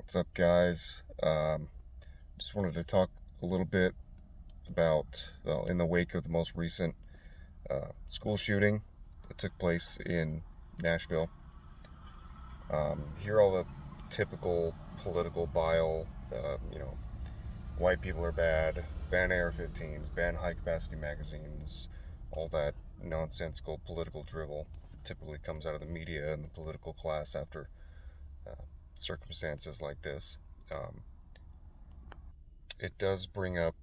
What's up, guys? Just wanted to talk a little bit about, well, in the wake of the most recent school shooting that took place in Nashville. Hear all the typical political bile, white people are bad, ban AR-15s, ban high-capacity magazines, all that nonsensical political drivel typically comes out of the media and the political class after uh, circumstances like this. Um, it does bring up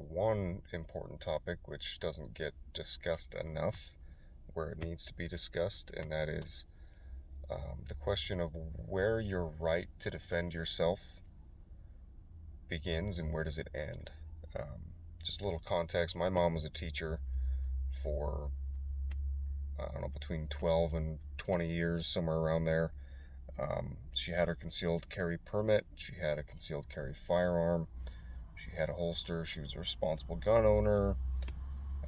one important topic which doesn't get discussed enough where it needs to be discussed, and that is the question of where your right to defend yourself begins and where does it end. Just a little context: my mom was a teacher for, I don't know, between 12 and 20 years, somewhere around there. She had her concealed carry permit, she had a concealed carry firearm, she had a holster, she was a responsible gun owner.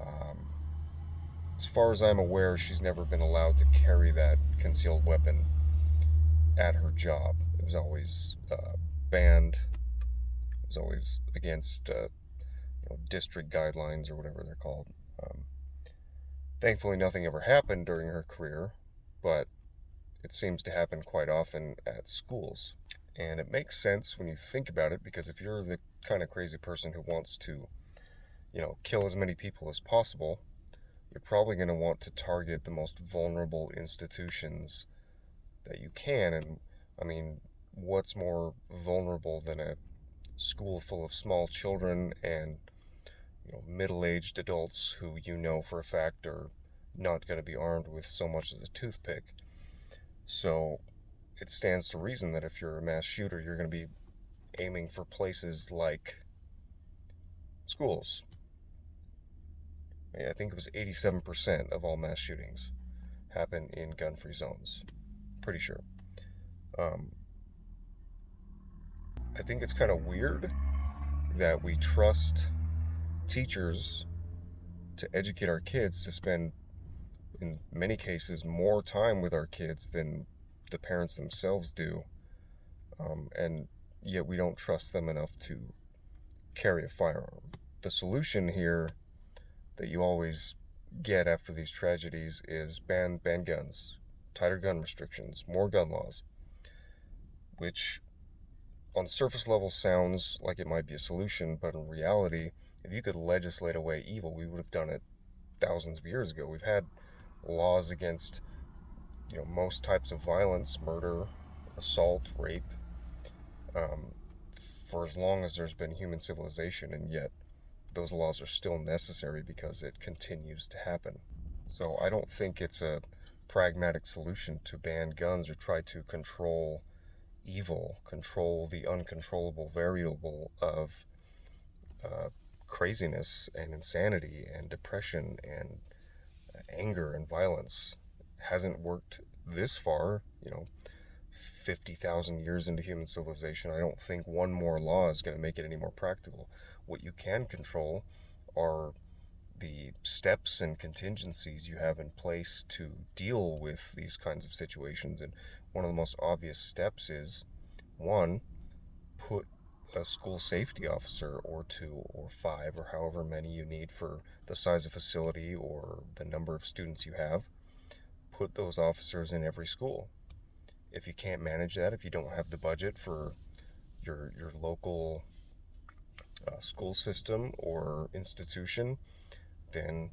Um, as far as I'm aware, she's never been allowed to carry that concealed weapon at her job. It was always banned, it was always against district guidelines or whatever they're called. Um, Thankfully, nothing ever happened during her career, but it seems to happen quite often at schools. And it makes sense when you think about it, because if you're the kind of crazy person who wants to, kill as many people as possible, you're probably going to want to target the most vulnerable institutions that you can. And I mean, what's more vulnerable than a school full of small children and middle-aged adults who for a fact are not going to be armed with so much as a toothpick? So it stands to reason that if you're a mass shooter, you're going to be aiming for places like schools. I think it was 87% of all mass shootings happen in gun-free zones. Pretty sure. Um, I think it's kind of weird that we trust teachers to educate our kids to spend, in many cases, more time with our kids than the parents themselves do. And yet we don't trust them enough to carry a firearm. The solution here that you always get after these tragedies is ban guns, tighter gun restrictions, more gun laws, which on surface level sounds like it might be a solution, but in reality, if you could legislate away evil, we would have done it thousands of years ago. We've had laws against, most types of violence, murder, assault, rape, um, for as long as there's been human civilization, and yet those laws are still necessary because it continues to happen. So I don't think it's a pragmatic solution to ban guns or try to control evil, control the uncontrollable variable of craziness and insanity and depression and anger and violence. Hasn't worked this far, 50,000 years into human civilization. I don't think one more law is going to make it any more practical. What you can control are the steps and contingencies you have in place to deal with these kinds of situations. And one of the most obvious steps is, one, put a school safety officer or two or five or however many you need for the size of facility or the number of students you have. Put those officers in every school. If you can't manage that, if you don't have the budget for your local school system or institution, then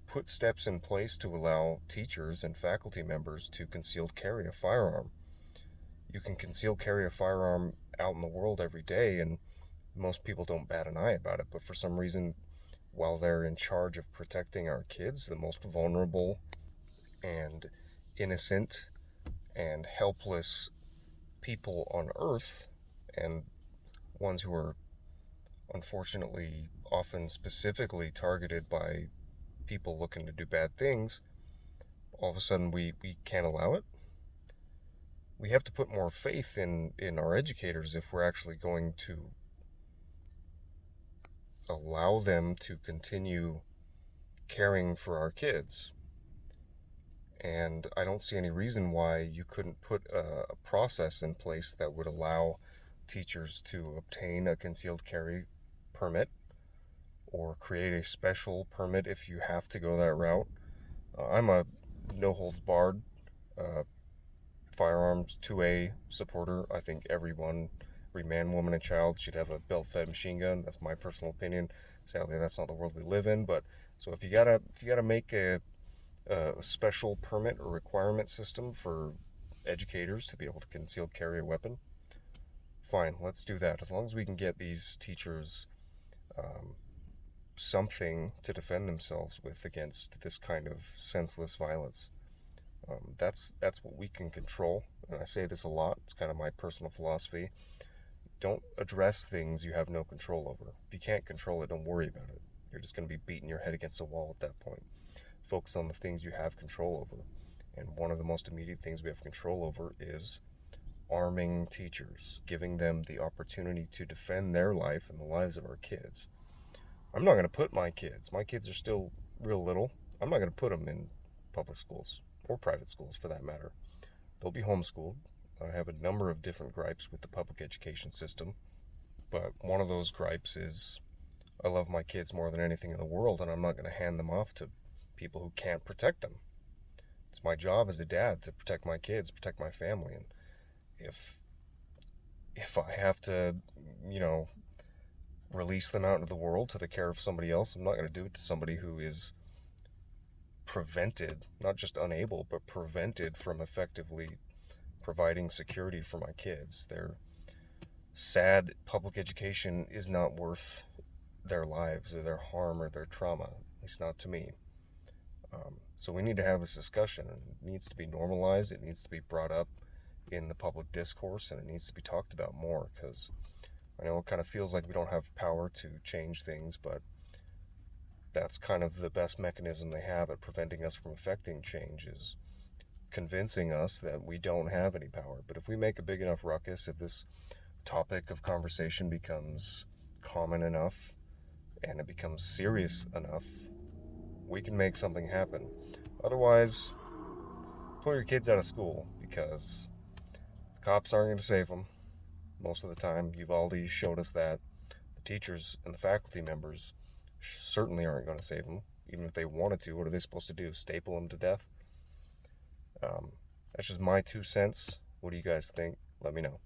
put steps in place to allow teachers and faculty members to concealed carry a firearm. You can conceal carry a firearm out in the world every day, and most people don't bat an eye about it. But for some reason, while they're in charge of protecting our kids, the most vulnerable and innocent and helpless people on earth, and ones who are unfortunately often specifically targeted by people looking to do bad things, all of a sudden we can't allow it. We have to put more faith in our educators if we're actually going to allow them to continue caring for our kids. And I don't see any reason why you couldn't put a process in place that would allow teachers to obtain a concealed carry permit, or create a special permit if you have to go that route. I'm a no holds barred uh, firearms 2A supporter. I think every man, woman, and child should have a belt fed machine gun. That's my personal opinion. Sadly, that's not the world we live in. But so if you gotta make a special permit or requirement system for educators to be able to conceal carry a weapon, fine, let's do that. As long as we can get these teachers um, something to defend themselves with against this kind of senseless violence. That's what we can control, and I say this a lot. It's kind of my personal philosophy. Don't address things you have no control over. If you can't control it, don't worry about it. You're just going to be beating your head against the wall at that point. Focus on the things you have control over, and one of the most immediate things we have control over is arming teachers, giving them the opportunity to defend their life and the lives of our kids. I'm not going to put my kids are still real little, I'm not going to put them in public schools or private schools for that matter. They'll be homeschooled. I have a number of different gripes with the public education system, but one of those gripes is I love my kids more than anything in the world, and I'm not going to hand them off to people who can't protect them. It's my job as a dad to protect my kids, protect my family, and if I have to, you know, release them out into the world to the care of somebody else, I'm not going to do it to somebody who is prevented, not just unable, but prevented from effectively providing security for my kids. Their sad public education is not worth their lives or their harm or their trauma, at least not to me. So we need to have this discussion. It needs to be normalized. It needs to be brought up in the public discourse, and it needs to be talked about more, because I know it kind of feels like we don't have power to change things, but that's kind of the best mechanism they have at preventing us from affecting change, is convincing us that we don't have any power. But if we make a big enough ruckus, if this topic of conversation becomes common enough and it becomes serious enough, we can make something happen. Otherwise, pull your kids out of school, because the cops aren't going to save them most of the time. Uvalde showed us that. The teachers and the faculty members certainly aren't going to save them. Even if they wanted to, what are they supposed to do? Staple them to death? That's just my 2 cents. What do you guys think? Let me know.